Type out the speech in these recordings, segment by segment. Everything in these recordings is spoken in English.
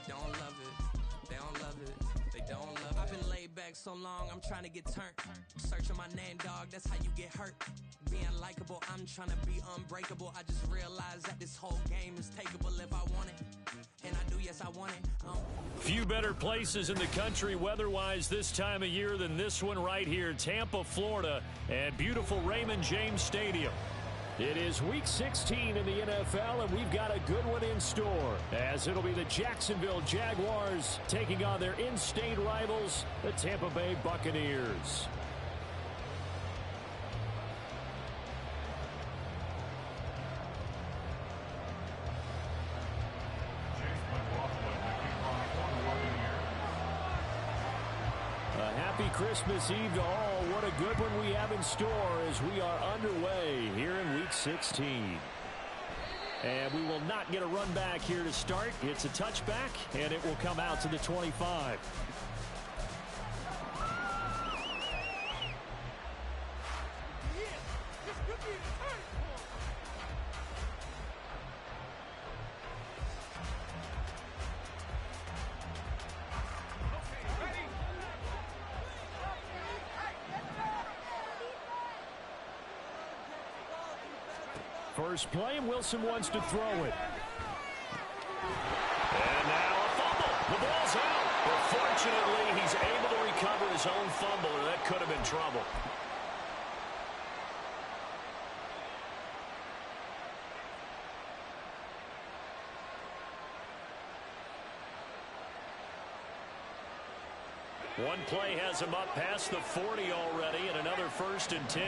don't love it. They don't love it. They don't love it. I've been laid back so long, I'm trying to get turned. Searching my name, dog, that's how you get hurt. Being likable, I'm trying to be unbreakable. I just realized that this whole game is takeable if I want it. And I do, yes, I want it. Few better places in the country weather-wise this time of year than this one right here, Tampa, Florida, and beautiful Raymond James Stadium. It is Week 16 in the NFL, and we've got a good one in store, as it'll be the Jacksonville Jaguars taking on their in-state rivals, the Tampa Bay Buccaneers. Happy Christmas Eve to all. What a good one we have in store as we are underway here in Week 16. And we will not get a run back here to start. It's a touchback, and it will come out to the 25. First play, and Wilson wants to throw it. And now a fumble. The ball's out. But fortunately, he's able to recover his own fumble, or that could have been trouble. One play has him up past the 40 already, and another 1st and 10.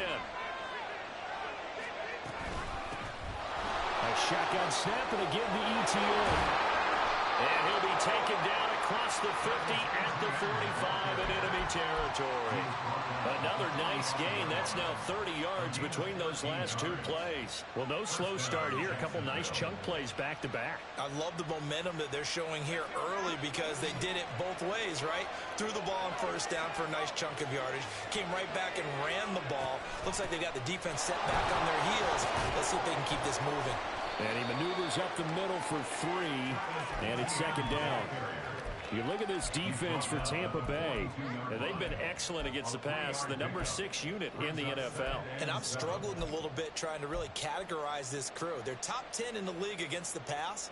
Shotgun snap, and again the ETN. And he'll be taken down across the 50 at the 45 in enemy territory. Another nice gain. That's now 30 yards between those last two plays. Well, no slow start here. A couple nice chunk plays back-to-back. I love the momentum that they're showing here early because they did it both ways, right? Threw the ball on 1st down for a nice chunk of yardage. Came right back and ran the ball. Looks like they got the defense set back on their heels. Let's see if they can keep this moving. And he maneuvers up the middle for 3, and it's 2nd down. You look at this defense for Tampa Bay, and they've been excellent against the pass, the number 6 unit in the NFL. And I'm struggling a little bit trying to really categorize this crew. They're top 10 in the league against the pass,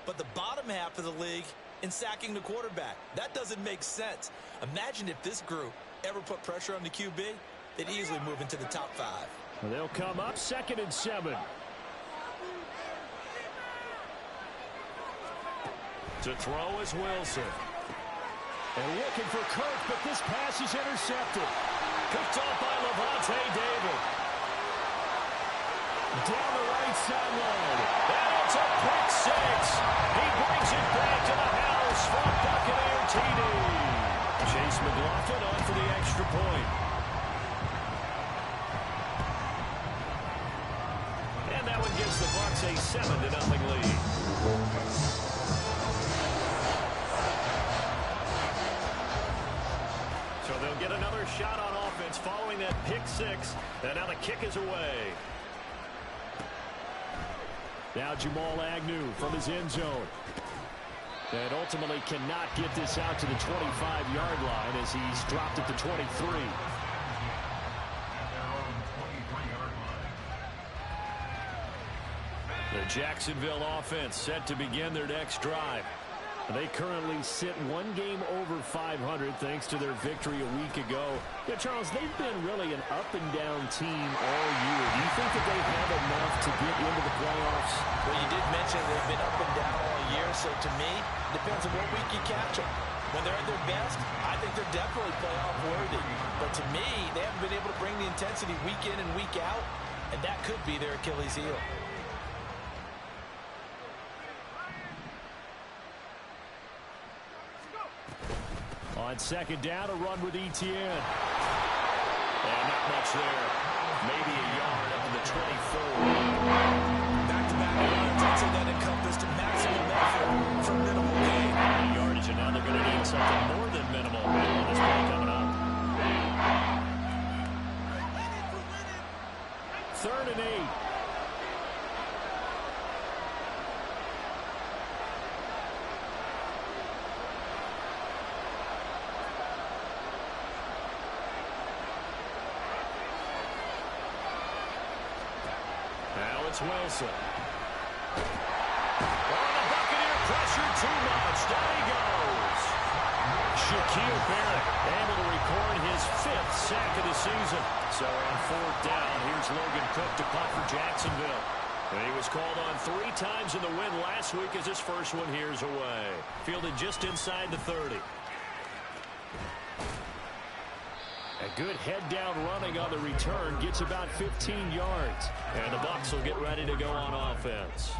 but the bottom half of the league in sacking the quarterback. That doesn't make sense. Imagine if this group ever put pressure on the QB, they'd easily move into the top 5. Well, they'll come up 2nd and 7. To throw is Wilson. And looking for Kirk, but this pass is intercepted. Picked off by Levante David. Down the right sideline. And it's a pick 6. He brings it back to the house for Buccaneer TD. Chase McLaughlin on for the extra point. And that one gives the Bucs a 7-0 lead. So they'll get another shot on offense following that pick 6. And now the kick is away. Now Jamal Agnew from his end zone. And ultimately cannot get this out to the 25-yard line as he's dropped at the 23. The Jacksonville offense set to begin their next drive. They currently sit 1 game over 500 thanks to their victory a week ago. Yeah, Charles, they've been really an up-and-down team all year. Do you think that they have enough to get into the playoffs? Well, you did mention they've been up and down all year, so to me, it depends on what week you catch them. When they're at their best, I think they're definitely playoff worthy. But to me, they haven't been able to bring the intensity week in and week out, and that could be their Achilles heel. On 2nd down, a run with Etienne. And not much there. Maybe a yard up to the 24. Back-to-back yards, I'd say that encompassed maximum effort for minimal gain. Yardage, and now they're going to need something more than minimal on this play coming up. 3rd and 8. it's Wilson. Oh, the Buccaneer pressure too much. Down he goes. Shaquille Barrett able to record his 5th sack of the season. So on 4th down, here's Logan Cook to punt for Jacksonville. And he was called on 3 times in the win last week as his first one here's away. Fielded just inside the 30. A good head-down running on the return. Gets about 15 yards. And the Bucs will get ready to go on offense.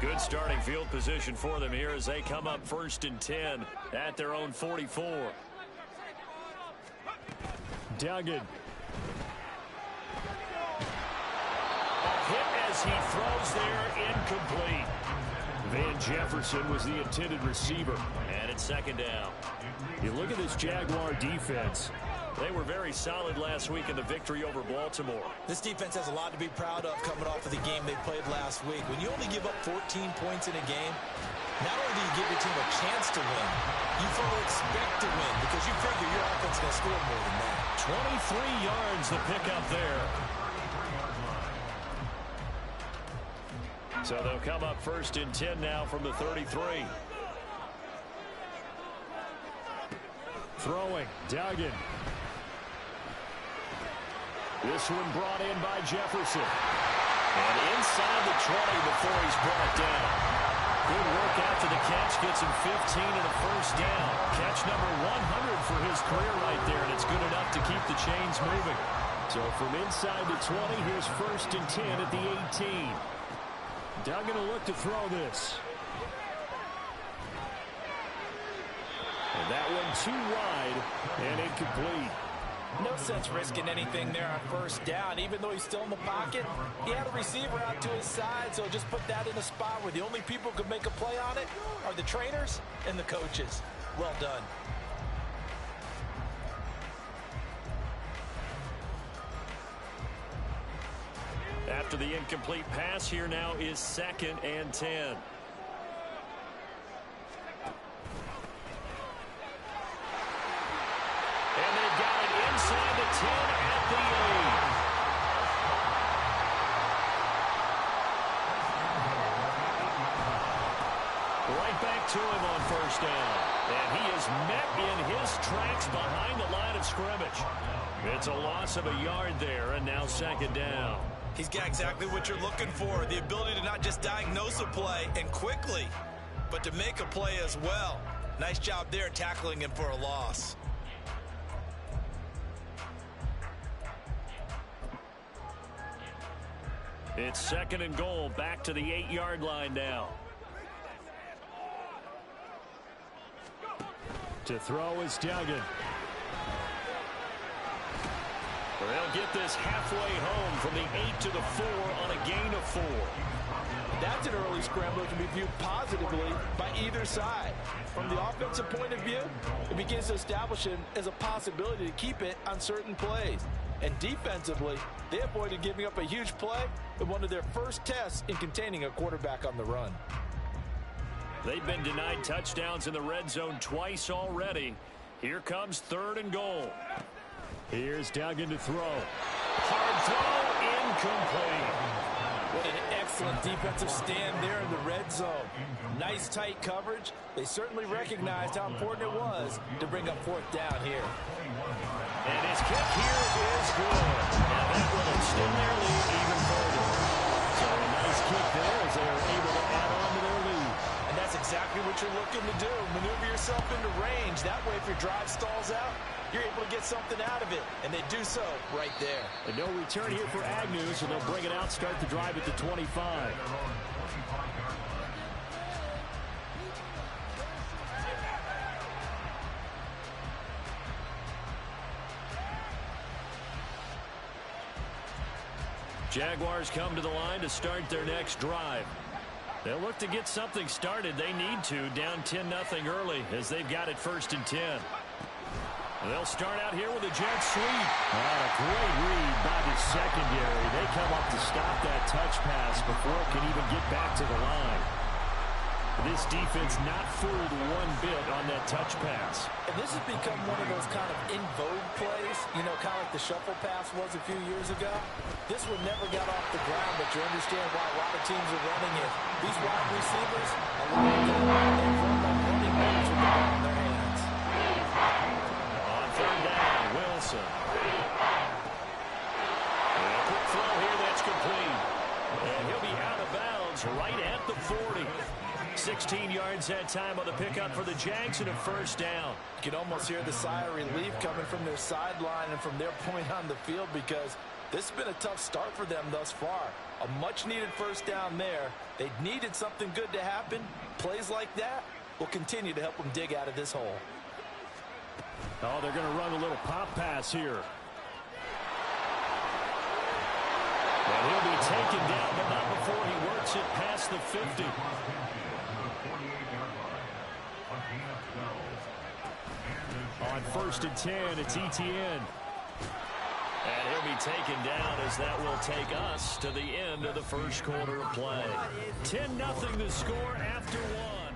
Good starting field position for them here as they come up 1st and 10 at their own 44. Duggan. A hit as he throws there, incomplete. Van Jefferson was the intended receiver. And it's 2nd down. You look at this Jaguar defense. They were very solid last week in the victory over Baltimore. This defense has a lot to be proud of coming off of the game they played last week. When you only give up 14 points in a game, not only do you give your team a chance to win, you fully expect to win because you figure your offense is going to score more than that. 23 yards the pickup there. So they'll come up 1st and 10 now from the 33. Throwing, Duggan. This one brought in by Jefferson. And inside the 20 before he's brought down. Good work after the catch. Gets him 15 and a 1st down. Catch number 100 for his career right there, and it's good enough to keep the chains moving. So from inside the 20, here's 1st and 10 at the 18. Duggan will look to throw this. And that one too wide and incomplete. No sense risking anything there on 1st down. Even though he's still in the pocket, he had a receiver out to his side, so just put that in a spot where the only people who can make a play on it are the trainers and the coaches. Well done. After the incomplete pass, here now is 2nd and 10. And they've got it inside the 10 at the 8. Right back to him on 1st down. And he is met in his tracks behind the line of scrimmage. It's a loss of a yard there, and now 2nd down. He's got exactly what you're looking for, the ability to not just diagnose a play and quickly, but to make a play as well. Nice job there tackling him for a loss. It's 2nd and goal, back to the 8-yard line now. To throw is Duggan. They'll get this halfway home from the 8 to the 4 on a gain of 4. That's an early scrambler to be viewed positively by either side. From the offensive point of view, it begins to establish him as a possibility to keep it on certain plays. And defensively, they avoided giving up a huge play in one of their first tests in containing a quarterback on the run. They've been denied touchdowns in the red zone twice already. Here comes 3rd and goal. Here's Duggan to throw. Hard throw, incomplete. What an excellent defensive stand there in the red zone. Nice tight coverage. They certainly recognized how important it was to bring up 4th down here. And his kick here is good. And that will extend their lead even further. So a nice kick there as they are able to add on to their lead. And that's exactly what you're looking to do. Maneuver yourself into range. That way, if your drive stalls out, you're able to get something out of it, and they do so right there. And no return here for Agnew, so they'll bring it out, start the drive at the 25. Jaguars come to the line to start their next drive. They'll look to get something started. They need to, down 10-0 early as they've got it 1st and 10. They'll start out here with a jet sweep. A great read by the secondary. They come up to stop that touch pass before it can even get back to the line. This defense not fooled one bit on that touch pass. And this has become one of those kind of in vogue plays, you know, kind of like the shuffle pass was a few years ago. This one never got off the ground, but you understand why a lot of teams are running it. These wide receivers, a lot of them, they run like running backs with the ball in their hands. On third down, Wilson. And a quick throw here that's complete. And he'll be out of bounds right at the 40. 16 yards that time on the pickup for the Jags and a first down. You can almost hear the sigh of relief coming from their sideline and from their point on the field, because this has been a tough start for them thus far. A much-needed first down there. They needed something good to happen. Plays like that will continue to help them dig out of this hole. Oh, they're going to run a little pop pass here. And he'll be taken down, but not before he works it past the 50. On first and 10, it's ETN. And he'll be taken down as that will take us to the end of the first quarter of play. 10-0 the score after one.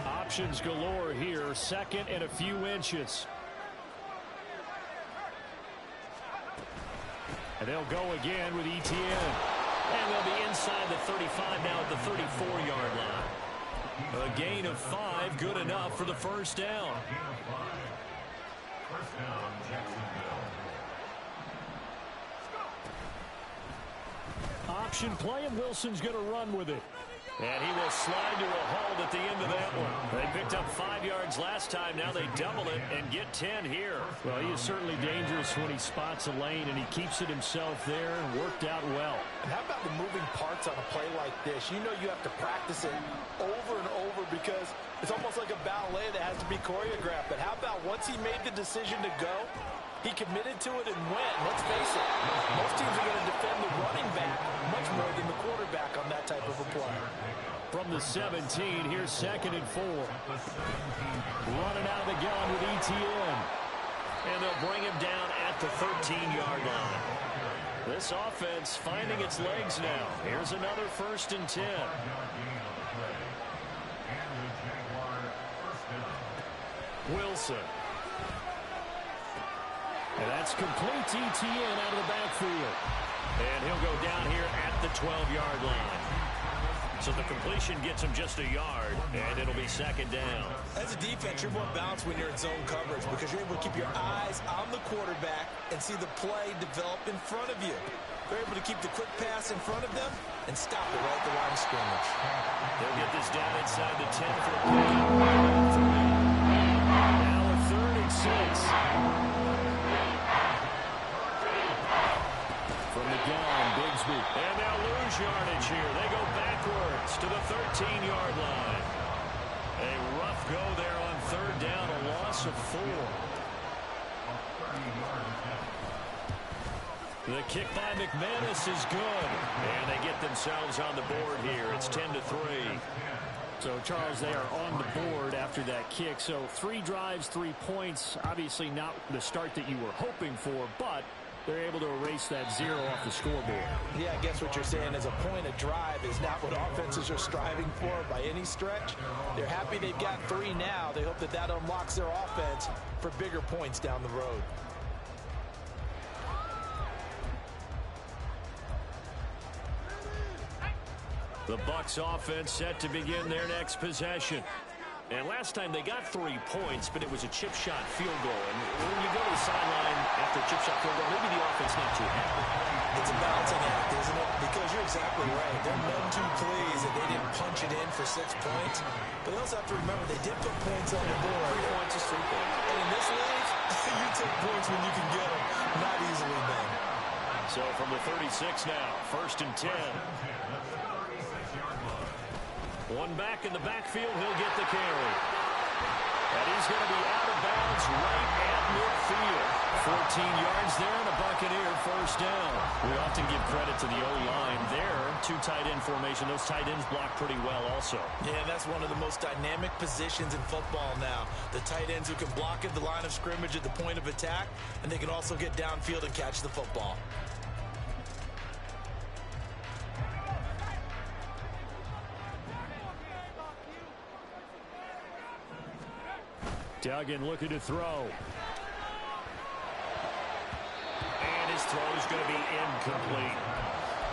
Options galore here. Second and a few inches. And they'll go again with ETN. And they'll be inside the 35 now at the 34-yard line. A gain of 5, good enough for the first down. Option play, and Wilson's going to run with it. And he will slide to a halt at the end of that one. They picked up 5 yards last time. Now they double it and get 10 here. Well, he is certainly dangerous when he spots a lane, and he keeps it himself there and worked out well. And how about the moving parts on a play like this? You know you have to practice it over and over because it's almost like a ballet that has to be choreographed. But how about once he made the decision to go, he committed to it and went. Let's face it, most teams are going to defend the running back much more than the quarterback on that type of a play. From the 17, here's 2nd and 4. Running out of the gun with ETN. And they'll bring him down at the 13-yard line. This offense finding its legs now. Here's another 1st and 10. Wilson. And that's complete to ETN out of the backfield. And he'll go down here at the 12-yard line. So the completion gets him just a yard, and it'll be 2nd down. As a defense, you're more balanced when you're in zone coverage because you're able to keep your eyes on the quarterback and see the play develop in front of you. They're able to keep the quick pass in front of them and stop it right at the line of scrimmage. They'll get this down inside the 10 for a pickup. Now a 3rd and 6. From the gun, Bigsby. And they'll lose yardage here. They go backwards to the 13-yard line. A rough go there on 3rd down, a loss of 4. The kick by McManus is good. And they get themselves on the board here. It's 10-3. So, Charles, they are on the board after that kick. So 3 drives, 3 points. Obviously not the start that you were hoping for, but they're able to erase that 0 off the scoreboard. Yeah, I guess what you're saying is a point of drive is not what offenses are striving for by any stretch. They're happy they've got 3 now. They hope that that unlocks their offense for bigger points down the road. The Bucs offense set to begin their next possession. And last time they got 3 points, but it was a chip shot field goal. And when you go to the sideline after a chip shot field goal, maybe the offense not too happy. It's a balancing act, isn't it? Because you're exactly right. They're none too pleased that they didn't punch it in for 6 points. But they also have to remember they did put points on the board. 3 points is 3 points. And in this league, you take points when you can get them. Not easily done. So from the 36 now, 1st and 10. One back in the backfield, he'll get the carry. And he's going to be out of bounds right at midfield. 14 yards there and a Buccaneer first down. We often give credit to the O-line there. Two tight end formation. Those tight ends block pretty well also. Yeah, that's one of the most dynamic positions in football now. The tight ends who can block at the line of scrimmage at the point of attack, and they can also get downfield and catch the football. Duggan looking to throw. And his throw is going to be incomplete.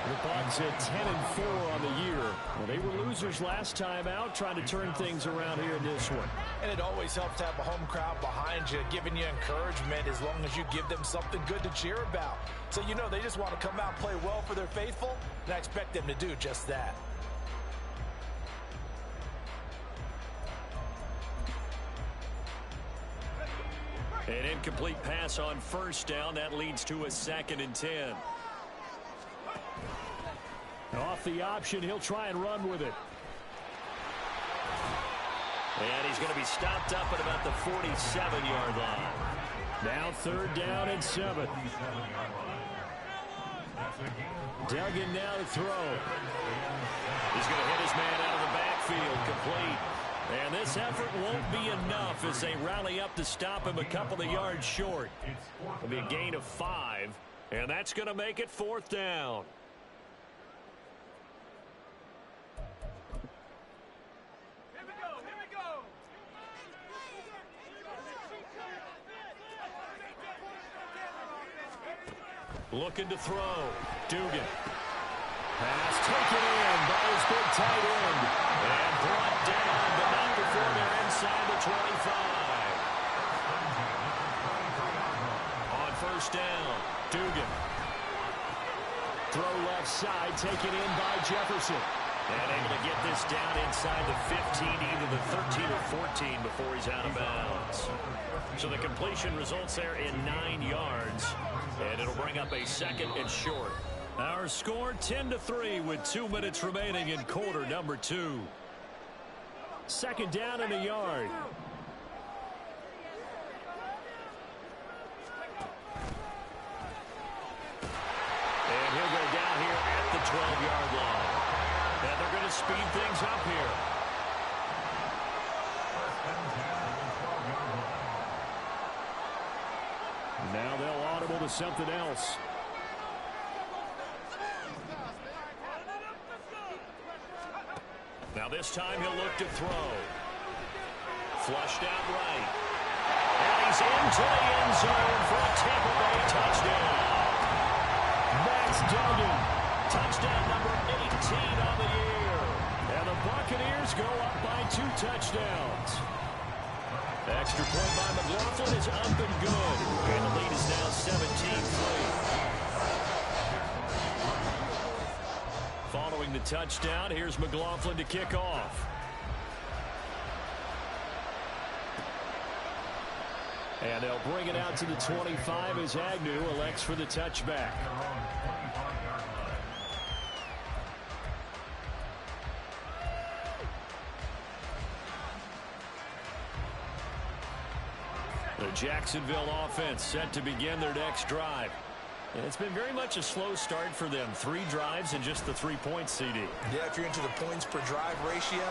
The Bucs at 10-4 on the year. Well, they were losers last time out, trying to turn things around here in this one. And it always helps to have a home crowd behind you, giving you encouragement as long as you give them something good to cheer about. So you know they just want to come out and play well for their faithful, and I expect them to do just that. An incomplete pass on first down. That leads to a 2nd and 10. Off the option, he'll try and run with it. And he's going to be stopped up at about the 47-yard line. Now 3rd down and 7. Duggan now to throw. He's going to hit his man out of the backfield, complete. And this effort won't be enough as they rally up to stop him a couple of yards short. It'll be a gain of 5, and that's going to make it 4th down. Looking to throw. Dugan. Pass taken in by his big tight end. And brought down, but not before they're inside the 25. On first down, Dugan. Throw left side, taken in by Jefferson. And able to get this down inside the 15, either the 13 or 14 before he's out of bounds. So the completion results there in 9 yards. And it'll bring up a 2nd and short. Our score 10-3 with 2 minutes remaining in quarter number 2. 2nd down and a yard. And he'll go down here at the 12-yard line. And they're going to speed things up here. Now they'll audible to something else. Now this time he'll look to throw. Flushed out right. And he's into the end zone for a Tampa Bay touchdown. Max Duggan, touchdown number 18 on the year. And the Buccaneers go up by 2 touchdowns. The extra point by McLaughlin is up and good. And the lead is now 17-3. Following the touchdown, here's McLaughlin to kick off. And they'll bring it out to the 25 as Agnew elects for the touchback. The Jacksonville offense set to begin their next drive. And it's been very much a slow start for them. 3 drives and just the 3 points, CD. Yeah, if you're into the points per drive ratio,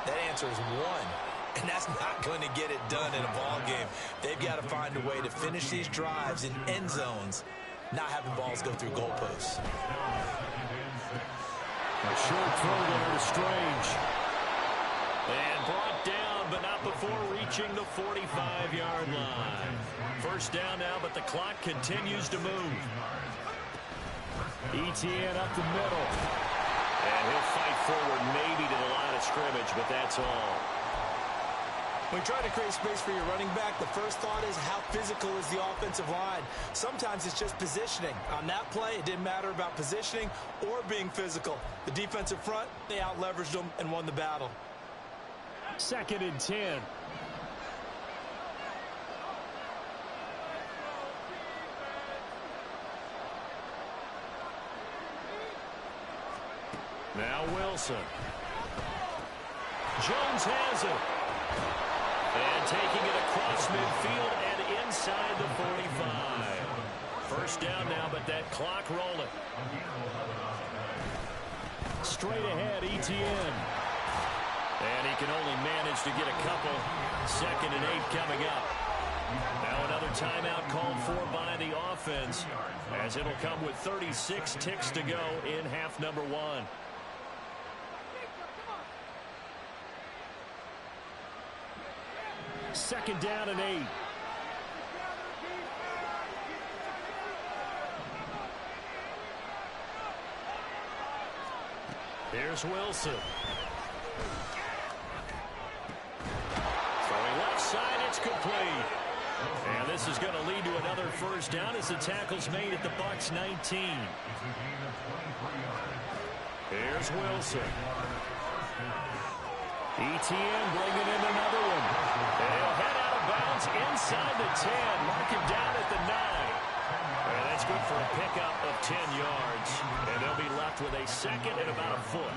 that answer is 1. And that's not going to get it done in a ball game. They've got to find a way to finish these drives in end zones, not having balls go through goalposts. A short throw there to Strange. And brought down, but not before reaching the 45-yard line. First down now, but the clock continues to move. Etienne up the middle. And he'll fight forward maybe to the line of scrimmage, but that's all. When you try to create space for your running back, the first thought is how physical is the offensive line. Sometimes it's just positioning. On that play, it didn't matter about positioning or being physical. The defensive front, they out-leveraged them and won the battle. 2nd and 10. Now Wilson. Jones has it. And taking it across midfield and inside the 45. First down now, but that clock rolling. Straight ahead, Etienne. And he can only manage to get a couple. 2nd and 8 coming up. Now another timeout called for by the offense, as it'll come with 36 ticks to go in half number 1. Second down and 8. Here's Wilson. Throwing left side, it's complete. And this is going to lead to another first down as the tackle's made at the Bucs 19. Here's Wilson. Etienne bringing in another one. They'll head out of bounds inside the 10. Mark him down at the 9. And that's good for a pickup of 10 yards. And they'll be left with a 2nd and about a foot.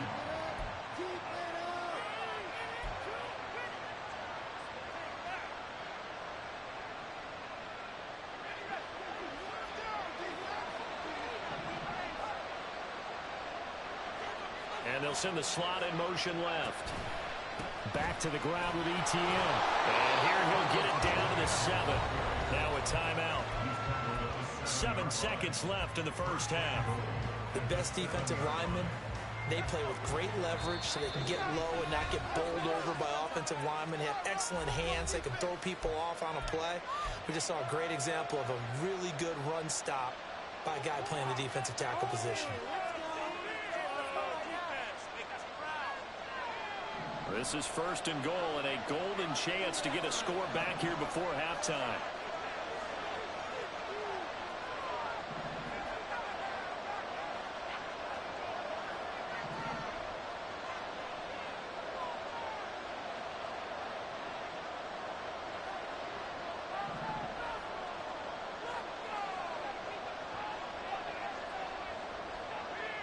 And they'll send the slot in motion left. Back to the ground with Etienne. And here he'll get it down to the 7. Now a timeout. 7 seconds left in the first half. The best defensive linemen, they play with great leverage so they can get low and not get bowled over by offensive linemen. They have excellent hands. They can throw people off on a play. We just saw a great example of a really good run stop by a guy playing the defensive tackle position. This is 1st and goal and a golden chance to get a score back here before halftime.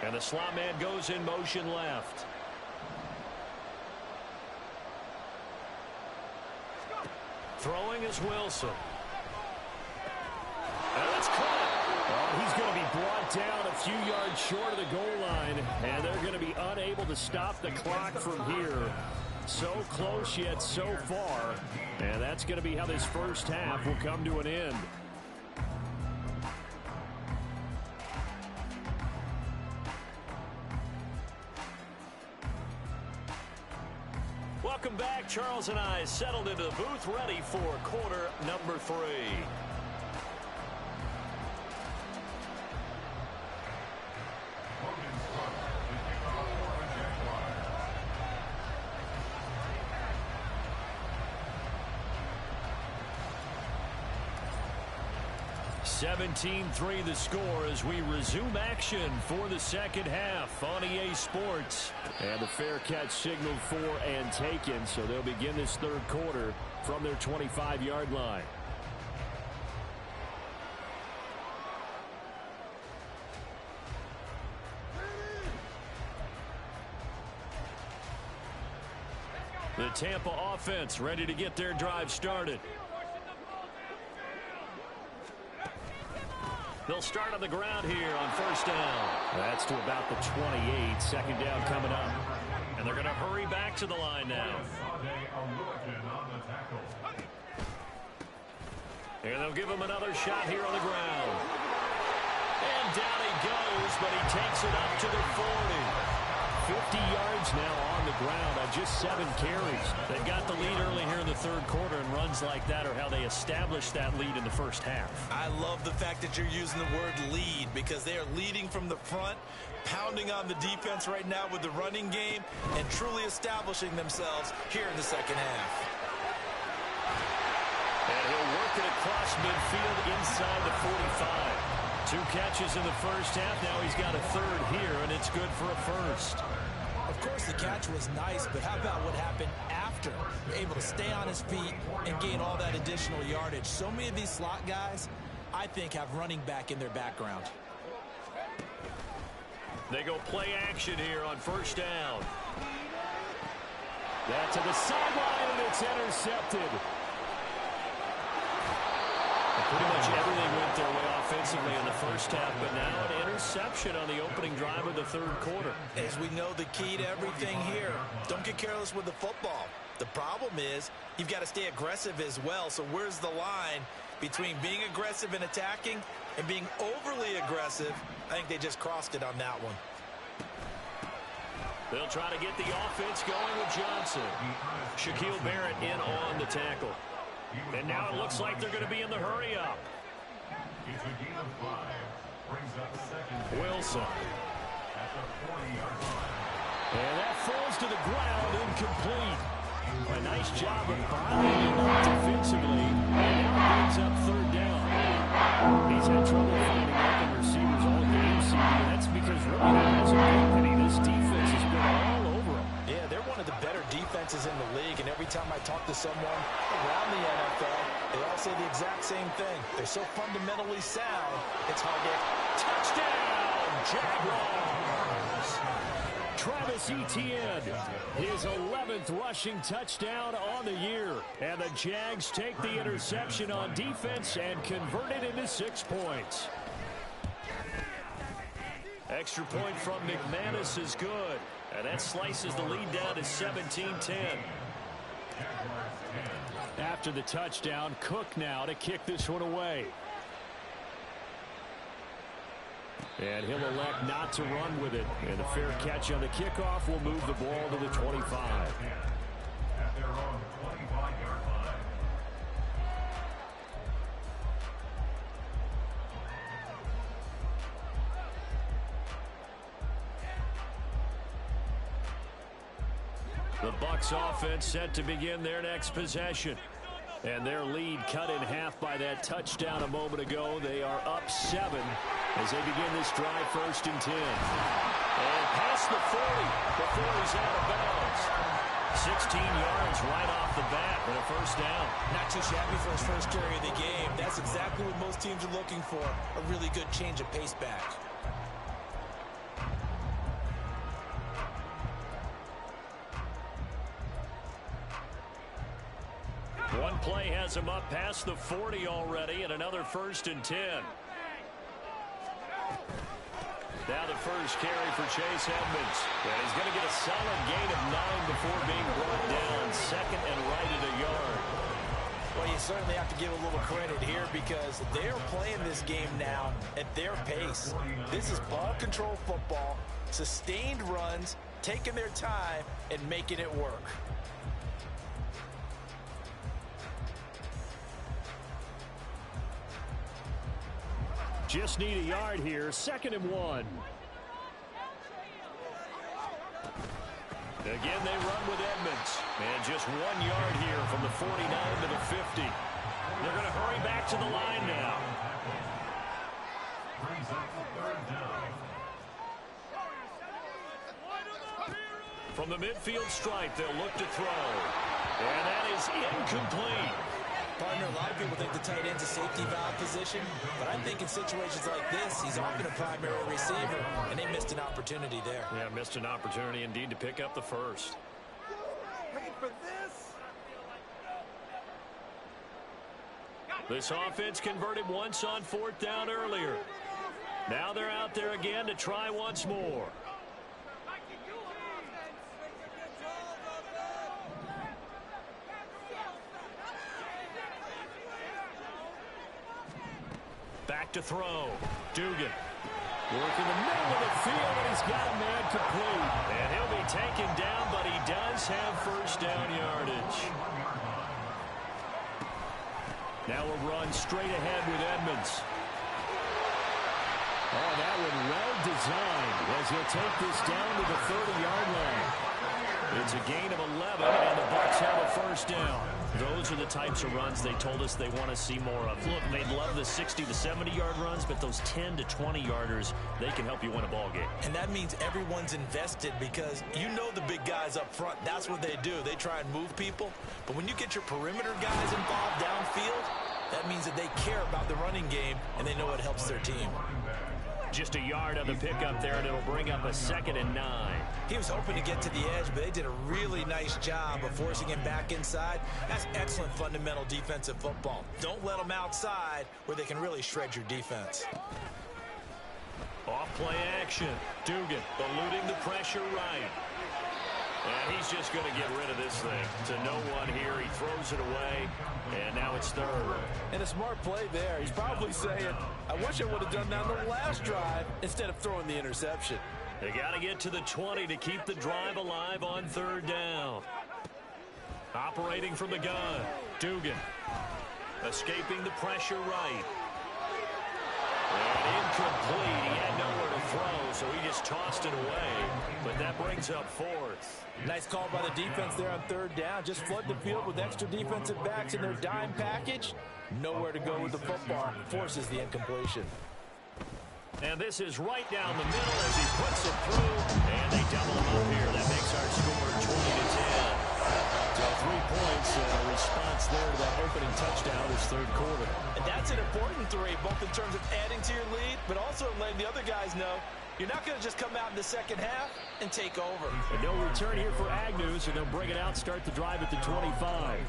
And the slot man goes in motion left. Throwing is Wilson. And it's caught. Oh, he's going to be brought down a few yards short of the goal line, and they're going to be unable to stop the clock from here. So close yet so far, and that's going to be how this first half will come to an end. Welcome back. Charles and I settled into the booth, ready for quarter number 3. (17-3) the score as we resume action for the second half on EA Sports. And the fair catch signaled for and taken, so they'll begin this third quarter from their 25-yard line. The Tampa offense ready to get their drive started. They'll start on the ground here on first down. That's to about the 28. Second down coming up. And they're going to hurry back to the line now. And they'll give him another shot here on the ground. And down he goes, but he takes it up to the 40. 50 yards now on the ground on just 7 carries. They've got the lead early here in the third quarter, and runs like that are how they established that lead in the first half. I love the fact that you're using the word lead, because they are leading from the front, pounding on the defense right now with the running game, and truly establishing themselves here in the second half. And he'll work it across midfield inside the 45. 2 catches in the first half. Now he's got a third here, and it's good for a first. Of course, the catch was nice, but how about what happened after? Able to stay on his feet and gain all that additional yardage. So many of these slot guys, I think, have running back in their background. They go play action here on first down. That to the sideline, and it's intercepted. Pretty much everything went their way offensively in the first half, but now an interception on the opening drive of the third quarter. As we know, the key to everything here, don't get careless with the football. The problem is you've got to stay aggressive as well. So where's the line between being aggressive and attacking and being overly aggressive? I think they just crossed it on that one. They'll try to get the offense going with Johnson. Shaquille Barrett in on the tackle. And now it looks like they're going to be in the hurry-up. Wilson. And that falls to the ground, incomplete. A nice job of bottling him up defensively. And now brings up third down. He's had trouble finding open receivers all game, CD, and that's because really there hasn't been any. This defense has been all over him. Yeah, they're one of the better defenses in the league, and every time I talk to someone around the NFL, they all say the exact same thing. They're so fundamentally sound, it's hard to... Touchdown, Jaguars! Travis Etienne, his 11th rushing touchdown on the year. And the Jags take the interception on defense and convert it into 6 points. Extra point from McManus is good. And that slices the lead down to 17-10. After the touchdown, Cook now to kick this one away. And he'll elect not to run with it. And a fair catch on the kickoff will move the ball to the 25. The Bucs offense set to begin their next possession. And their lead cut in half by that touchdown a moment ago. They are up 7 as they begin this drive, 1st and 10. And past the 40 before he's out of bounds. 16 yards right off the bat and a first down. Not too shabby for his first carry of the game. That's exactly what most teams are looking for. A really good change of pace back. One play has him up past the 40 already, and another 1st and 10. Now the first carry for Chase Edmonds. And he's going to get a solid gain of 9 before being brought down. 2nd and right at a yard. Well, you certainly have to give a little credit here because they're playing this game now at their pace. This is ball control football, sustained runs, taking their time, and making it work. Just need a yard here. 2nd and 1. Again, they run with Edmonds. And just 1 yard here from the 49 to the 50. They're going to hurry back to the line now. From the midfield stripe, they'll look to throw. And that is incomplete. Partner, a lot of people think the tight end's a safety valve position, but I think in situations like this, he's often a primary receiver, and they missed an opportunity there. Yeah, missed an opportunity indeed to pick up the first. Ready for this? This offense converted once on 4th down earlier. Now they're out there again to try once more. Back to throw. Dugan. Working the middle of the field, and he's got a man complete. And he'll be taken down, but he does have first down yardage. Now a run straight ahead with Edmonds. Oh, that one well designed as he'll take this down to the 30-yard line. It's a gain of 11, and the Bucs have a first down. Those are the types of runs they told us they want to see more of. Look, they love the 60 to 70-yard runs, but those 10 to 20-yarders, they can help you win a ball game. And that means everyone's invested because you know the big guys up front. That's what they do. They try and move people. But when you get your perimeter guys involved downfield, that means that they care about the running game, and they know it helps their team. Just a yard on the pickup there, and it'll bring up a 2nd and 9. He was hoping to get to the edge, but they did a really nice job of forcing him back inside. That's excellent fundamental defensive football. Don't let them outside where they can really shred your defense. Off play action. Dugan eluding the pressure right. And he's just going to get rid of this thing to no one here. He throws it away, and now it's 3rd. And a smart play there. He's probably saying, I wish I would have done that on the last drive instead of throwing the interception. They got to get to the 20 to keep the drive alive on 3rd down. Operating from the gun. Dugan escaping the pressure right. And incomplete. He had nowhere to throw, so he just tossed it away. But that brings up 4th. Nice call by the defense there on 3rd down. Just flood the field with extra defensive backs in their dime package. Nowhere to go with the football. Forces the incompletion. And this is right down the middle as he puts it through. And they double him up here. That makes our score 20-10. So 3 points and a response there to that opening touchdown this 3rd quarter. And that's an important 3, both in terms of adding to your lead, but also letting the other guys know you're not going to just come out in the second half and take over. And no return here for Agnew, so they'll bring it out, start the drive at the 25.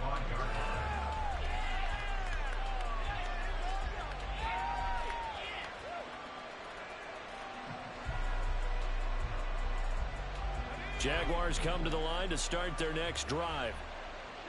Jaguars come to the line to start their next drive.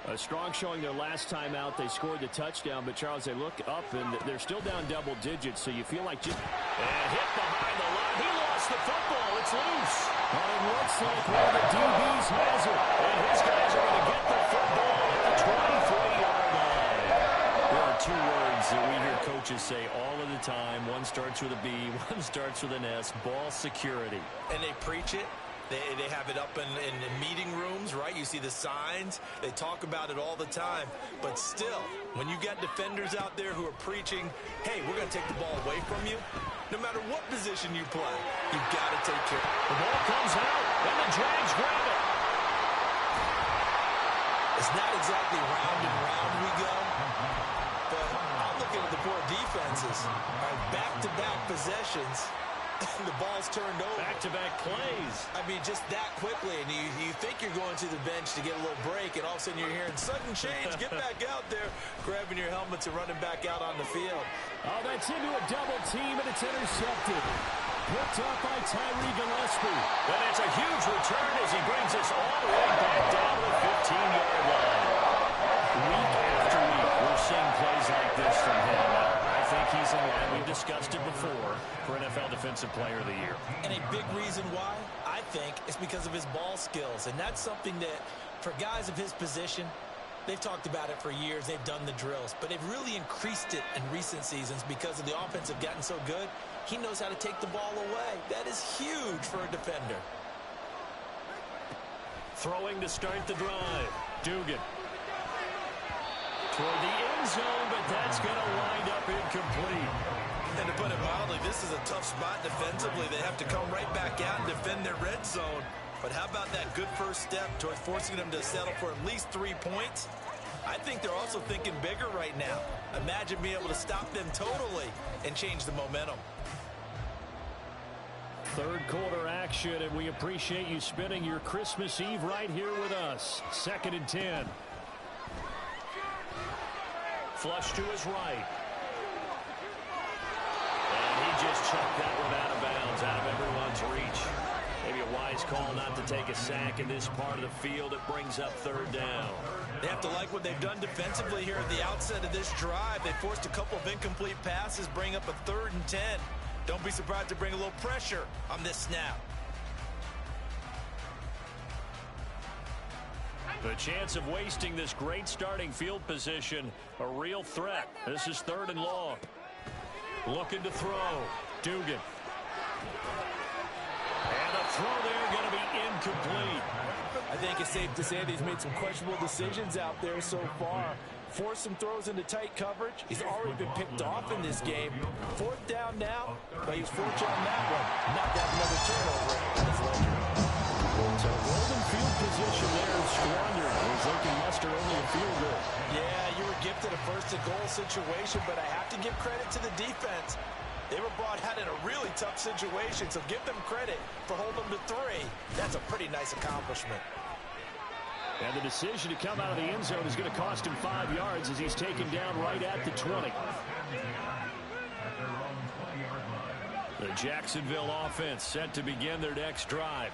A strong showing their last time out. They scored the touchdown, but Charles, they look up and they're still down double digits, so you feel like just... And hit behind the line. He lost the football. It's loose. But it looks like one of the DBs has it. And his guys are going to get the football at the 23-yard line. There are 2 words that we hear coaches say all of the time. One starts with a B, one starts with an S. Ball security. And they preach it. They have it up in meeting rooms, right? You see the signs. They talk about it all the time. But still, when you got defenders out there who are preaching, hey, we're going to take the ball away from you, no matter what position you play, you've got to take care. The ball comes out, and the Jags grab it. It's not exactly round and round we go, but I'm looking at the poor defenses. Back-to-back possessions. The ball's turned over. Back-to-back plays. I mean, just that quickly, and you think you're going to the bench to get a little break, and all of a sudden you're hearing sudden change. Get back out there, grabbing your helmets and running back out on the field. Oh, that's into a double team, and it's intercepted. Picked up by Tyree Gillespie. And it's a huge return as he brings us all the way back down to the 15-yard line. Week after week, we're seeing plays like this from him. I think he's in line. We've discussed it before for NFL Defensive Player of the Year. And a big reason why, I think, is because of his ball skills. And that's something that, for guys of his position, they've talked about it for years. They've done the drills. But they've really increased it in recent seasons because of the offense have gotten so good. He knows how to take the ball away. That is huge for a defender. Throwing to start the drive. Dugan. Toward the end zone, but that's going to wind up incomplete. And to put it mildly, this is a tough spot defensively. They have to come right back out and defend their red zone. But how about that good first step towards forcing them to settle for at least 3 points? I think they're also thinking bigger right now. Imagine being able to stop them totally and change the momentum. 3rd quarter action, and we appreciate you spending your Christmas Eve right here with us. 2nd and 10. Flush to his right. And he just chucked that one out of bounds, out of everyone's reach. Maybe a wise call not to take a sack in this part of the field. It brings up 3rd down. They have to like what they've done defensively here at the outset of this drive. They forced a couple of incomplete passes, bring up a 3rd and 10. Don't be surprised to bring a little pressure on this snap. The chance of wasting this great starting field position, a real threat. This is 3rd and long. Looking to throw. Dugan. And a throw there going to be incomplete. I think it's safe to say that he's made some questionable decisions out there so far. Forced some throws into tight coverage. He's already been picked off in this game. 4th down now, but he's fortunate on that one. Not that another turnover in his ledger. So golden field position there is squandered as they can muster only a field goal. Yeah, you were gifted a 1st and goal situation, but I have to give credit to the defense. They were brought out in a really tough situation, so give them credit for holding them to 3. That's a pretty nice accomplishment. And the decision to come out of the end zone is going to cost him 5 yards as he's taken down right at the 20. The Jacksonville offense set to begin their next drive.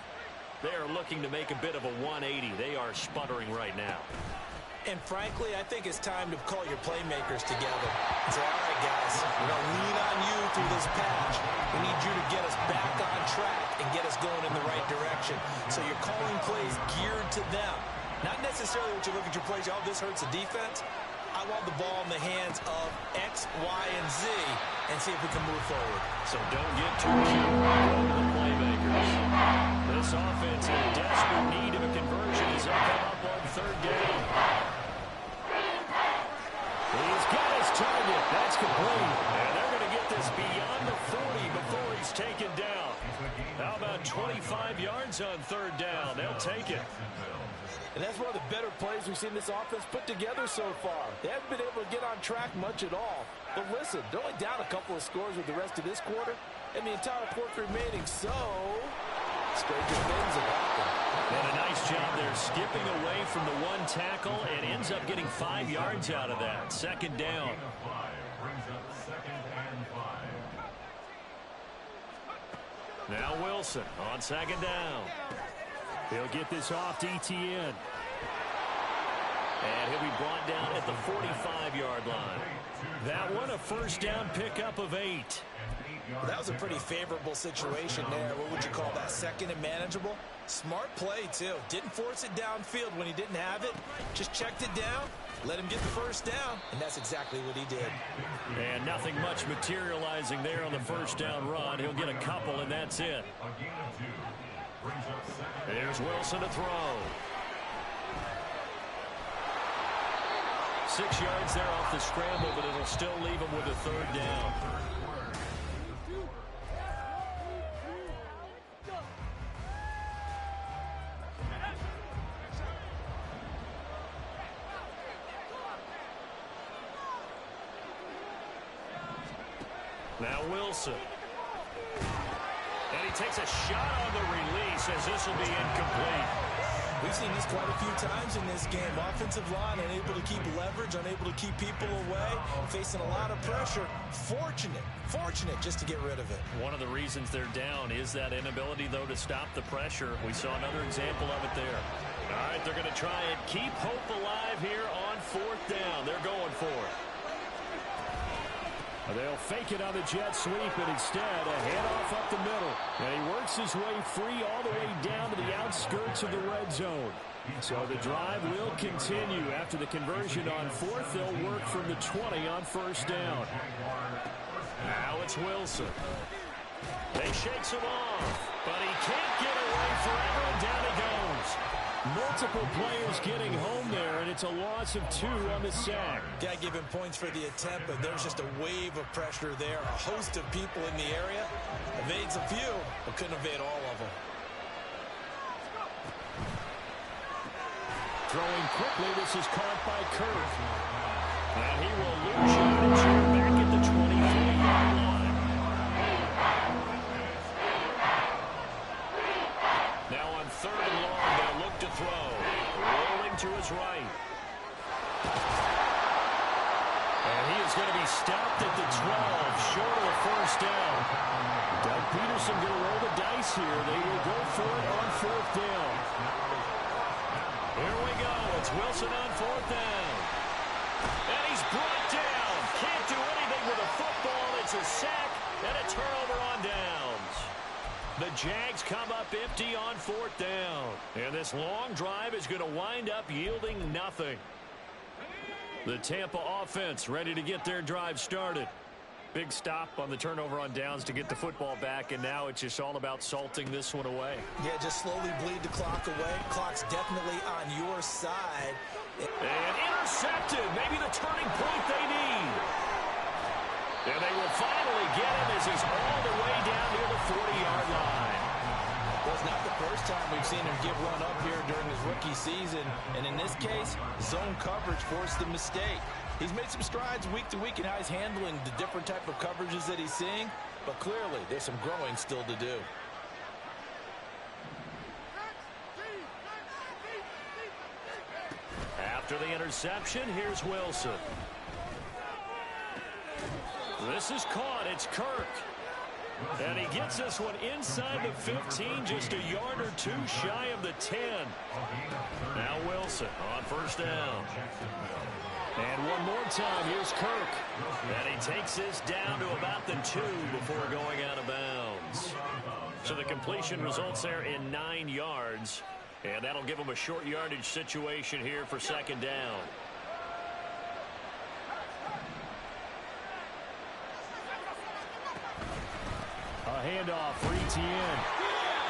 They are looking to make a bit of a 180. They are sputtering right now. And frankly, I think it's time to call your playmakers together and say, all right, guys, we're going to lean on you through this patch. We need you to get us back on track and get us going in the right direction. So you're calling plays geared to them. Not necessarily what you look at your plays, oh, this hurts the defense. I want the ball in the hands of X, Y, and Z and see if we can move forward. So don't get too cute over the playmakers. This offense in desperate need of a conversion as they come up on 3rd down. He's got his target. That's complete. And they're going to get this beyond the 40 before he's taken down. How about 25 yards on 3rd down? They'll take it. And that's one of the better plays we've seen this offense put together so far. They haven't been able to get on track much at all. But listen, they're only down a couple of scores with the rest of this quarter and the entire fourth remaining. So, stranger things have happened. And a nice job there skipping away from the 1 tackle and ends up getting 5 yards out of that. 2nd down. Now Wilson on 2nd down. He'll get this off to Etienne. And he'll be brought down at the 45-yard line. That one a 1st down pickup of 8. Well, that was a pretty favorable situation there. What would you call that? 2nd and manageable? Smart play, too. Didn't force it downfield when he didn't have it. Just checked it down, let him get the 1st down, and that's exactly what he did. And nothing much materializing there on the 1st down run. He'll get a couple, and that's it. Here's Wilson to throw. 6 yards there off the scramble, but it'll still leave him with a 3rd down. Now Wilson. And he takes a shot on the release as this will be incomplete. We've seen this quite a few times in this game. Offensive line unable to keep leverage, unable to keep people away, facing a lot of pressure. Fortunate just to get rid of it. One of the reasons they're down is that inability, though, to stop the pressure. We saw another example of it there. All right, they're going to try and keep hope alive here on 4th down. They're going for it. They'll fake it on the jet sweep, and instead a handoff up the middle. And he works his way free all the way down to the outskirts of the red zone. So the drive will continue. After the conversion on 4th, they'll work from the 20 on 1st down. Now it's Wilson. They shakes him off, but he can't get away forever, and down he goes. Multiple players getting home there, and it's a loss of 2 on the sack. Got to give him points for the attempt, but there's just a wave of pressure there. A host of people in the area. Evades a few, but couldn't evade all of them. Throwing quickly, this is caught by Kirk. And he will lose yardage here back at the 23-yard line. Now on 3rd and long, they'll look to throw. Rolling to his right. And he is going to be stopped at the 12, short of the 1st down. Doug Peterson going to roll the dice here. They will go for it on 4th down. Here we go. It's Wilson on 4th down. And he's brought down. Can't do anything with a football. It's a sack and a turnover on downs. The Jags come up empty on 4th down. And this long drive is going to wind up yielding nothing. The Tampa offense ready to get their drive started. Big stop on the turnover on downs to get the football back, and now it's just all about salting this one away. Yeah, just slowly bleed the clock away. Clock's definitely on your side. And intercepted. Maybe the turning point they need. And they will finally get him as he's all the way down near the 40-yard line. Well, it's not the first time we've seen him give run up here during his rookie season. And in this case, zone coverage forced the mistake. He's made some strides week to week in how he's handling the different type of coverages that he's seeing. but clearly there's some growing still to do. After the interception, here's Wilson. This is caught. It's Kirk. And he gets this one inside the 15, just a yard or two shy of the 10. Now Wilson on first down. And one more time, here's Kirk. And he takes this down to about the 2 before going out of bounds. So the completion results there in 9 yards. And that'll give him a short yardage situation here for second down. A handoff for ETN.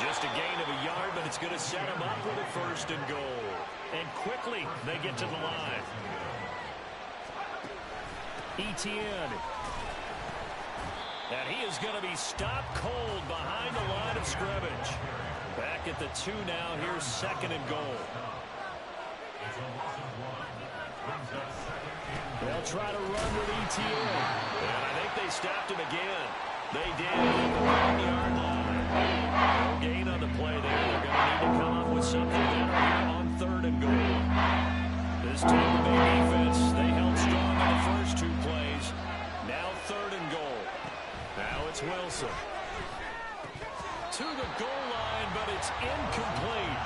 Just a gain of a yard, but it's going to set him up with a first and goal. And quickly, they get to the line. ETN. And he is going to be stopped cold behind the line of scrimmage. Back at the 2 now. Here's second and goal. They'll try to run with ETN. And I think they stopped him again. They did at the 1-yard line. No gain on the play there. They're going to need to come up with something better here on third and goal. This Tampa Bay defense, they held strong in the first 2 plays. Now third and goal. Now it's Wilson. To the goal line, but it's incomplete.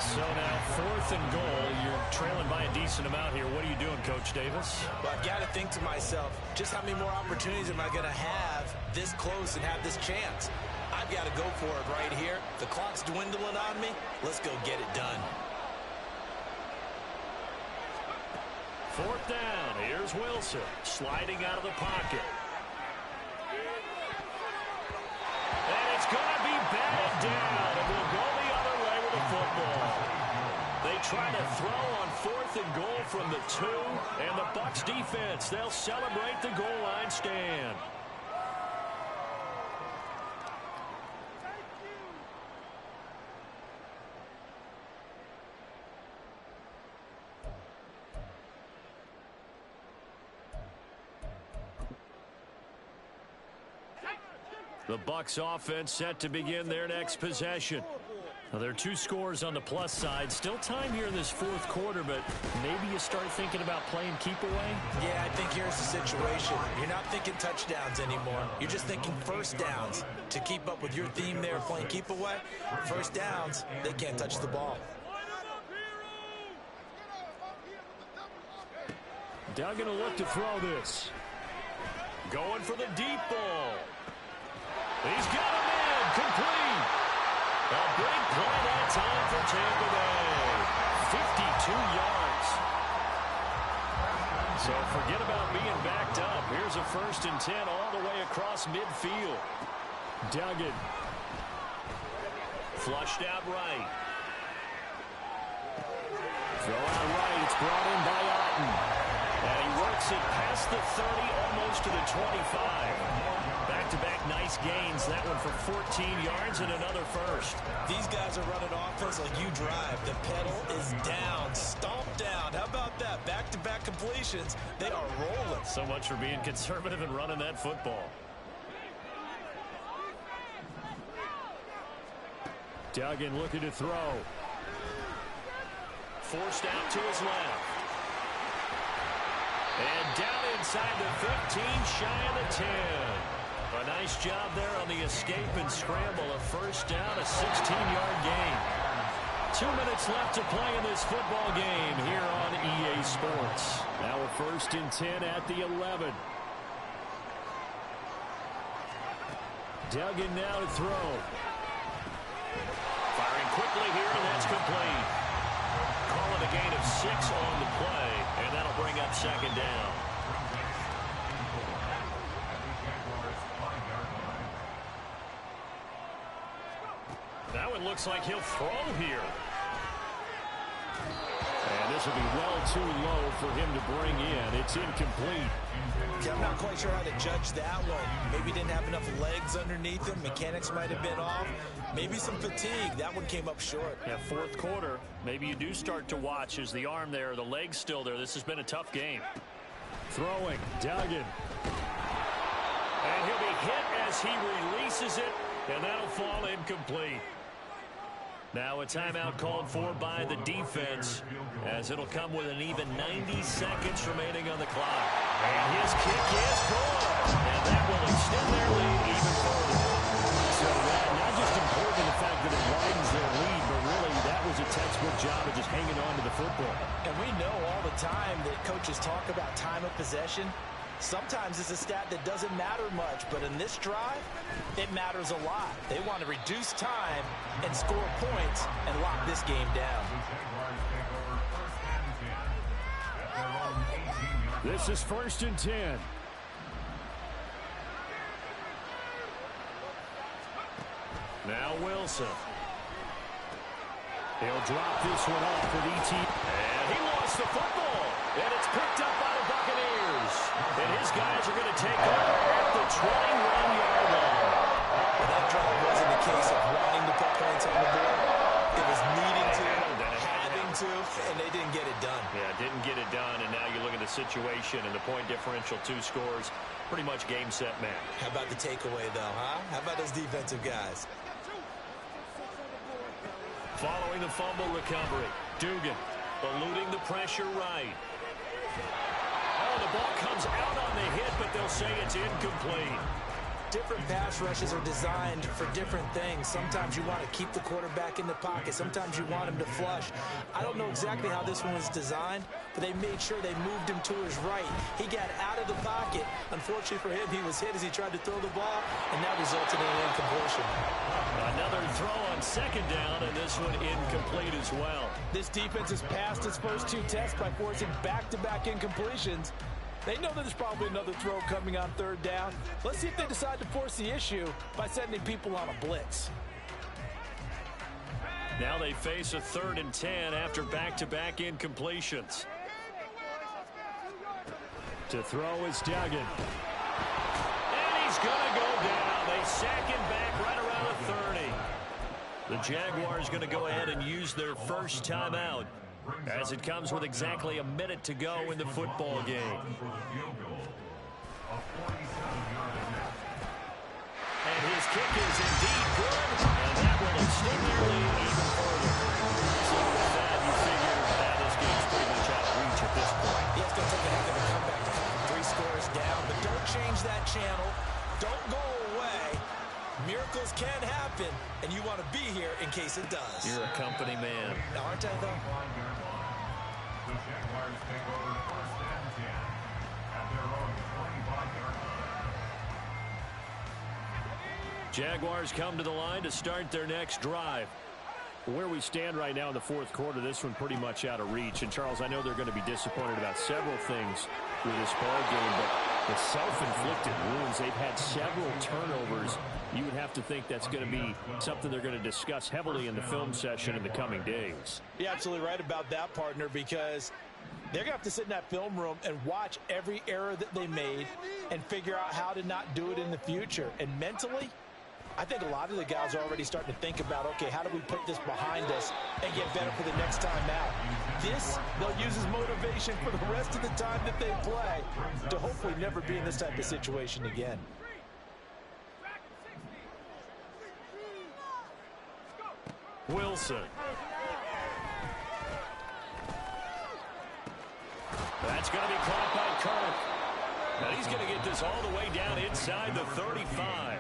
So now fourth and goal. You're trailing by a decent amount here. What are you doing, Coach Davis? Well, I've got to think to myself, just how many more opportunities am I going to have this close and have this chance? I've got to go for it right here. The clock's dwindling on me. Let's go get it done. Fourth down. Here's Wilson sliding out of the pocket. And it's going to be batted down. It will go the other way with the football. They try to throw on fourth and goal from the 2. And the Bucs defense, they'll celebrate the goal line stand. The Bucs offense set to begin their next possession. Now, there are 2 scores on the plus side. Still time here in this fourth quarter, but maybe you start thinking about playing keep away? Yeah, I think here's the situation. You're not thinking touchdowns anymore. You're just thinking first downs. To keep up with your theme there, playing keep away, first downs, they can't touch the ball. Duggan will look to throw this. Going for the deep ball. He's got him in. Complete. A big play that time for Tampa Bay. 52 yards. So forget about being backed up. Here's a 1st and 10 all the way across midfield. Duggan. Flushed out right. Throw out right. It's brought in by Otten. And he works it past the 30, almost to the 25. Back-to-back nice gains. That one for 14 yards and another first. These guys are running offense like you drive. The pedal is down, stomped down. How about that? Back-to-back completions. They are rolling. So much for being conservative and running that football. Duggan looking to throw. Forced out to his left. And down inside the 15, shy of the 10. A nice job there on the escape and scramble. A first down, a 16-yard gain. 2 minutes left to play in this football game here on EA Sports. Now a 1st and 10 at the 11. Duggan now to throw. Firing quickly here, and that's complete. Call it a gain of 6 on the play, and that'll bring up second down. Now it looks like he'll throw here. And this will be well too low for him to bring in. It's incomplete. Yeah, I'm not quite sure how to judge that one. Maybe didn't have enough legs underneath him. Mechanics might have been off. Maybe some fatigue. That one came up short. Yeah, fourth quarter. Maybe you do start to watch as the arm there, the leg's still there. This has been a tough game. Throwing, Duggan. And he'll be hit as he releases it, and that'll fall incomplete. Now a timeout called for by the defense, as it'll come with an even 90 seconds remaining on the clock. And his kick is good. And that will extend their lead even further. So not just important in the fact that it widens their lead, but really that was a textbook job of just hanging on to the football. And we know all the time that coaches talk about time of possession. Sometimes it's a stat that doesn't matter much, but in this drive, it matters a lot. They want to reduce time and score points and lock this game down. This is 1st and 10. Now Wilson. He'll drop this one off with E.T. And he lost the football. And it's picked up by the Buccaneers. And his guys are going to take over at the 21-yard line. Well, that drive wasn't a case of wanting to put points on the board. It was needing to, having to, and they didn't get it done. Yeah, didn't get it done, and now you look at the situation and the point differential, 2 scores, pretty much game, set, match. How about the takeaway, though, huh? How about those defensive guys? Following the fumble recovery, Dugan eluding the pressure right. Oh, the ball comes out on the hit, but they'll say it's incomplete. Different pass rushes are designed for different things. Sometimes you want to keep the quarterback in the pocket. Sometimes you want him to flush. I don't know exactly how this one was designed, but they made sure they moved him to his right. He got out of the pocket. Unfortunately for him, he was hit as he tried to throw the ball, and that resulted in an incompletion. Another throw on 2nd down, and this one incomplete as well. This defense has passed its first 2 tests by forcing back-to-back incompletions. They know that there's probably another throw coming on 3rd down. Let's see if they decide to force the issue by sending people on a blitz. Now they face a 3rd and 10 after back-to-back incompletions. To throw is Duggan. And he's going to go down. They sack him back right around the 30. The Jaguars going to go ahead and use their first timeout, as it comes with exactly a minute to go in the football game. And his kick is indeed good, and that will extend their lead even further. So with that, you figure that this game's pretty much out of reach at this point. Yeah, it's going to take a heck of a comeback to come 3 scores down, but don't change that channel. Don't go away. Miracles can happen, and you want to be here in case it does. You're a company man. Aren't I, though? The Jaguars take over 1st and 10 at their own 25-yard line. Jaguars come to the line to start their next drive. Where we stand right now in the 4th quarter, this one pretty much out of reach. And, Charles, I know they're going to be disappointed about several things with this ball game, but the self-inflicted wounds, they've had several turnovers. You would have to think that's going to be something they're going to discuss heavily in the film session in the coming days. You're absolutely right about that, partner, because they're going to have to sit in that film room and watch every error that they made and figure out how to not do it in the future. And mentally, I think a lot of the guys are already starting to think about, okay, how do we put this behind us and get better for the next time out? This, they'll use as motivation for the rest of the time that they play to hopefully never be in this type of situation again. Wilson. That's going to be caught by Kirk. And he's going to get this all the way down inside the 35.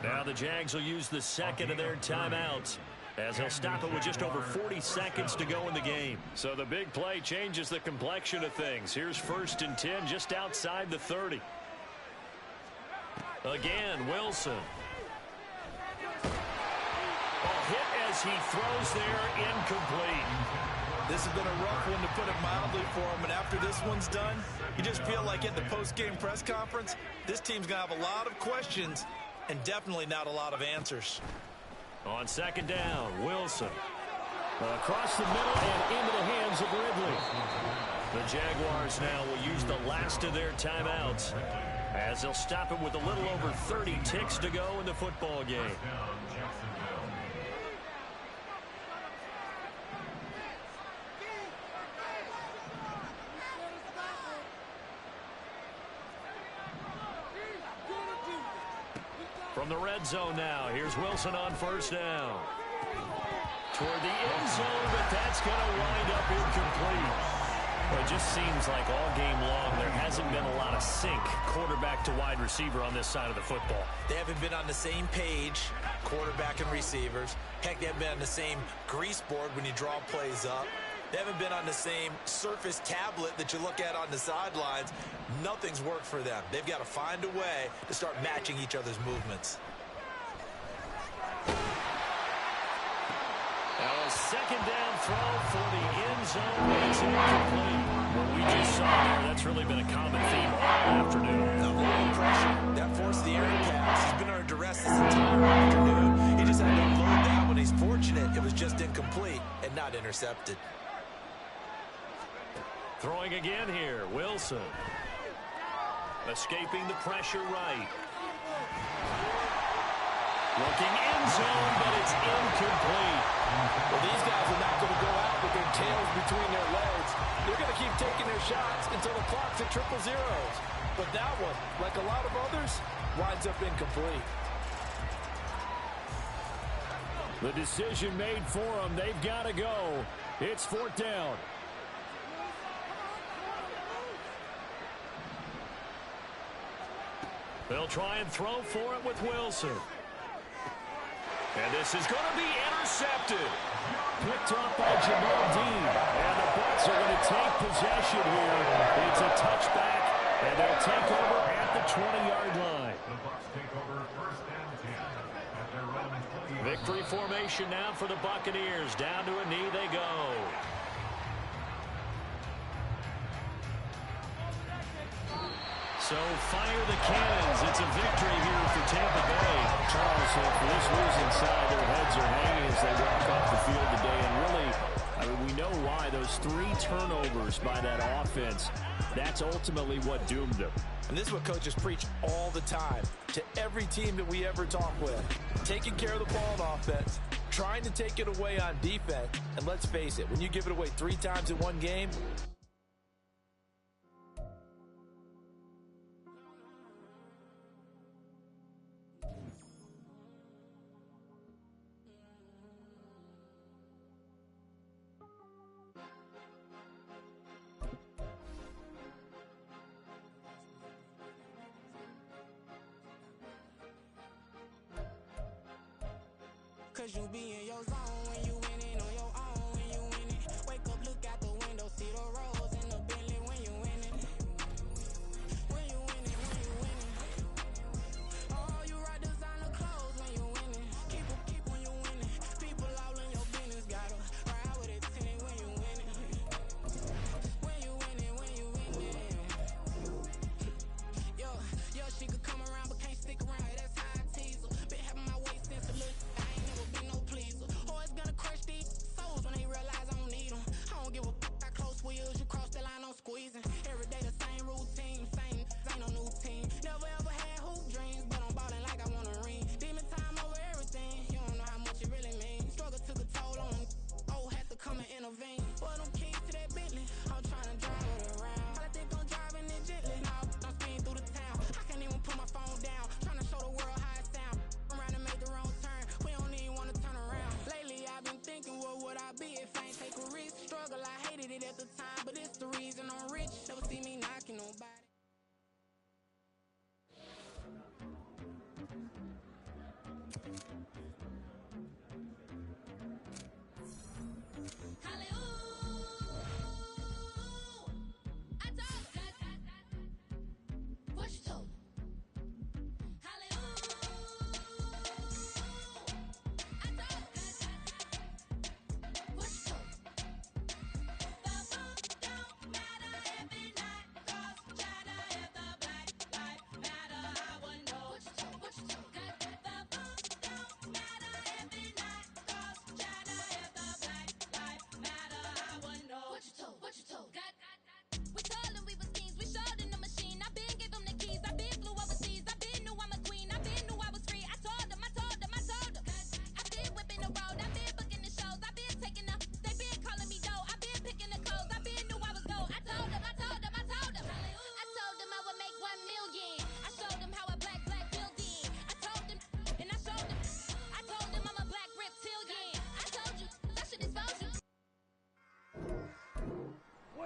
Now the Jags will use the 2nd of their timeouts, as he'll stop it with just over 40 seconds to go in the game. So the big play changes the complexion of things. Here's 1st and 10 just outside the 30. Again, Wilson. Hit as he throws there, incomplete. This has been a rough one, to put it mildly, for him. And after this one's done, you just feel like at the post-game press conference, this team's going to have a lot of questions and definitely not a lot of answers. On 2nd down, Wilson. Across the middle and into the hands of Ridley. The Jaguars now will use the last of their timeouts, as they'll stop it with a little over 30 ticks to go in the football game. From the red zone now, here's Wilson on first down. Toward the end zone, but that's going to wind up incomplete. Well, it just seems like all game long there hasn't been a lot of sync quarterback to wide receiver on this side of the football. They haven't been on the same page, quarterback and receivers. Heck, they haven't been on the same grease board when you draw plays up. They haven't been on the same surface tablet that you look at on the sidelines. Nothing's worked for them. They've got to find a way to start matching each other's movements. Now a second down throw for the end zone. It's incomplete. What we just saw there, that's really been a common theme all afternoon. A lot of pressure. That forced the errant pass. He's been under duress this entire afternoon. He just had to unload that one. He's fortunate it was just incomplete and not intercepted. Throwing again here, Wilson. Escaping the pressure right. Looking end zone, but it's incomplete. Well, these guys are not going to go out with their tails between their legs. They're going to keep taking their shots until the clock's at triple zeros. But that one, like a lot of others, winds up incomplete. The decision made for them. They've got to go. It's fourth down. They'll try and throw for it with Wilson. And this is going to be intercepted. Picked up by Jamal Dean. And the Bucs are going to take possession here. It's a touchback, and they'll take over at the 20-yard line. The Bucs take over first and 10 at their own 20-yard line. Victory formation now for the Buccaneers. Down to a knee they go. So fire the cannons. It's a victory here for Tampa Bay. Charles, for this losing side, their heads are hanging as they walk off the field today. And really, I mean, we know why. Those 3 turnovers by that offense, that's ultimately what doomed them. And this is what coaches preach all the time to every team that we ever talk with. Taking care of the ball on offense, trying to take it away on defense. And let's face it, when you give it away 3 times in one game, Cause you be in your zone when you winning on your own when you winning. Wake up, look out the window, see the rose in the Bentley when you winning. When you winning, when you winning. Oh, you rock designer clothes when you winning. Keep when you winning. People all in your business, gotta ride with it tinted when you winning. When you winning, when you winning. Yo, she could come around but can't stick around. That's how I tease her. Been having my waist since a little. Always gonna crush these souls when they realize I don't need them. I don't give a f*** how close we is. You cross the line, I'm squeezing. Every day the same routine, same ain't no new team. Never ever had hoop dreams, but I'm ballin' like I want a ring. Demon time over everything. You don't know how much it really means. Struggle took a toll on them. Oh, had to come and intervene. Boy, them keys to that Bentley. I'm trying to drive it around. I think I'm driving it gently. Now I'm speeding through the town. I can't even put my phone down. Trying to show the world how it sound. Around and made the wrong turn. We don't even want to turn around. Lately I've been thinking, what would I be if I ain't take a risk? Struggle, I hated it at the time, but it's the reason I'm rich. Never see me knocking nobody.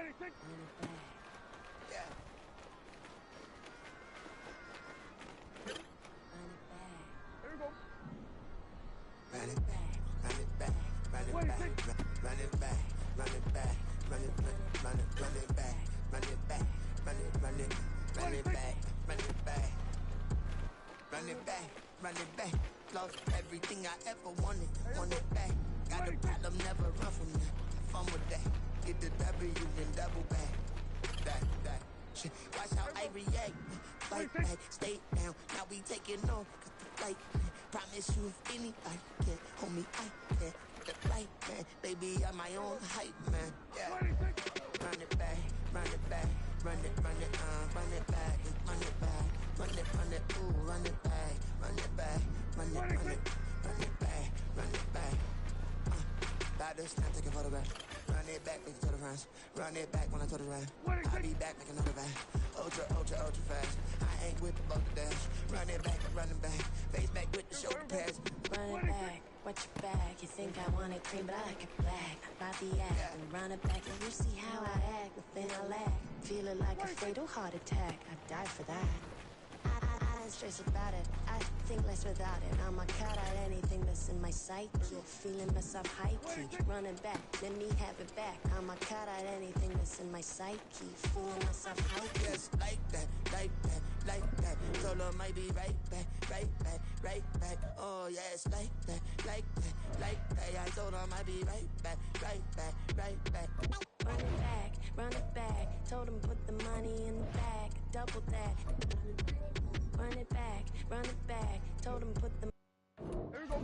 Yeah. Run it back, run it back, run it back, run it back, run it back, run it back, run it back, run it back, run it back, run it back, run it back, run it back. Lost everything I ever wanted, want it back. Got a problem, never run from that. Have fun with that. Get the W, then double back. That shit. Watch how I react. Fight back, stay down. Now we taking off. Cause the flight. Promise you if anybody can hold me, I can. The right man, baby, I'm my own hype man. Yeah. Run it back, run it back, run it, run it, run it back, run it back, run it, ooh, run it back, run it back, run it, run it, run it back, run it back. About this time, take a photograph. Run it back, make it to the rounds. Run it back when I told the rhyme. I'll be back, make another bang. Ultra, ultra, ultra fast. I ain't with the boat to dash. Run it back, running back. Face back with the shoulder pads. Run it back, watch your back. You think I want it cream, but I like it black. Body act and run it back, and you see how I act. Nothing I lack. Feeling like a fatal heart attack. I'd die for that. I don't stress about it. I think less without it. I'm a cut at anything that's in my psyche. Feeling myself high key. Running back, let me have it back. I'm a cut at anything that's in my psyche. Feeling myself high key. Yes, like that, like that, like that. Told her might be right back, right back, right back. Oh yes, like that, like that, like that. I told her might be right back, right back, right back. Run it back, run it back. Told him put the money in the bag. Double that. Run it back, run it back. Told him put the. There we go.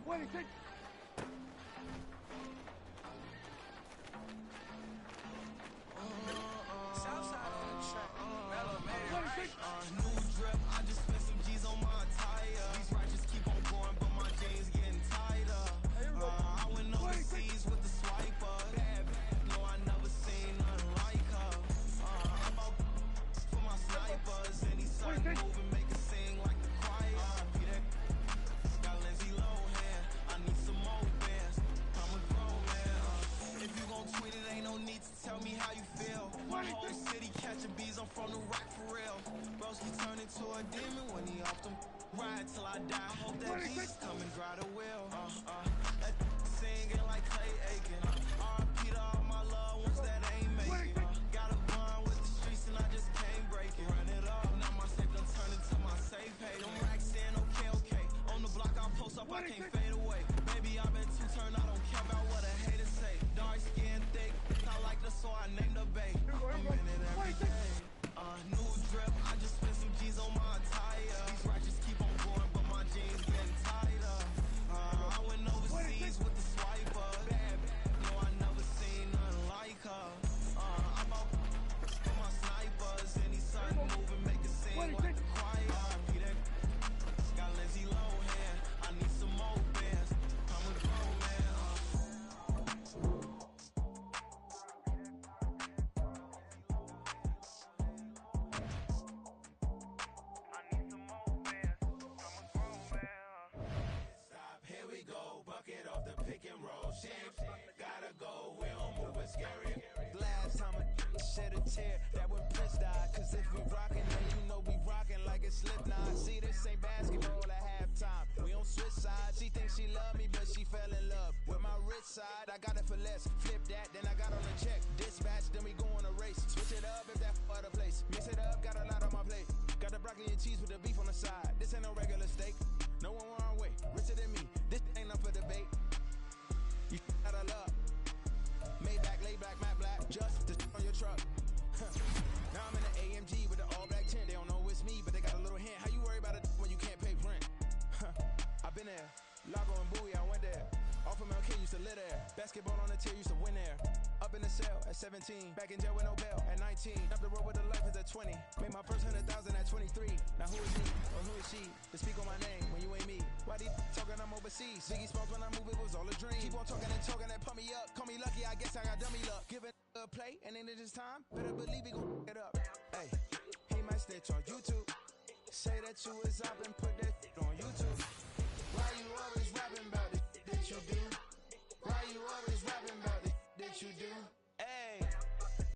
26. Southside on the track. Mellow made it right. New drip, I just spent some G's on my attire. These righteous keep on going, but my jeans getting tighter. I went overseas with the swiper. Bad, no, I never seen nothing like her. I'm out for my snipers. Any certain move and make it sing like the choir. Got Lindsay Lohan. I need some more bands. I'm a grown man. If you gon' tweet it, ain't no need to tell me how you feel. My whole city catching bees, I'm from the rack for real. Broski turn into a demon when he off them. Ride till I die. I hope that Jesus come and dry the wheel. That singing like Clay Aiken. R.I.P. to all my loved ones that ain't make it. Got a bond with the streets and I just can't break it. Run it up, now my safe done turn into my safe pay. Them racks in, okay. On the block I post up, I can't fade away. Baby, I've been too turned, I don't care about what a hater say. Dark skin, thick, I like the so I named the bay. I'm in it every day. New drip, I just spent some G's on my attire. These righteous keep on going, but my jeans getting tighter. I went overseas with the swiper. Bad, no, I never seen nothing like her. I'm out for my snipers. Any certain move and make it sing like the choir. Got Lindsay Lohan. I need some more bands. I'm a grown man. Here we go, bucket off the pick and roll. Shit, gotta go, we don't move it scary. Last time I shed a tear, that when Prince died. Cause if we rockin', then you know we rockin' like it's Slipknot. See, this ain't basketball at halftime. We on switch sides. She thinks she love me, but she fell in love with my rich side. I got it for less. Flip that, then I got on a check. Dispatch, then we go on a race. Switch it up if that other place. Mix it up, got a lot on my plate. Got the broccoli and cheese with the beef on the side. This ain't no regular steak. No one wrong way, richer than me. This ain't up for debate. You out of luck. Maybach, lay back, matte black. Just on your truck. Now I'm in the AMG with the all black tint. They don't know it's me, but they got a little hint. How you worry about it when you can't pay rent? I've been there. Lago and Bowie, I went there. Off of MLK, used to live there. Basketball on the tier, used to win there. Up in the cell at 17. Back in jail with no bail at 19. Up the road with the life is at 20. Made my first 100,000 at 23. Now who is he or who is she to speak on my name when you ain't me? Why these talking I'm overseas? Biggie Smalls when I move, it was all a dream. Keep on talking and talking and pump me up. Call me lucky, I guess I got dummy luck. Give it a play and then it is time. Better believe he gon' get up. Hey, he might snitch on YouTube. Say that you was up and put that on YouTube. Why you always rapping about it that you do? Why you always rapping about it that you do?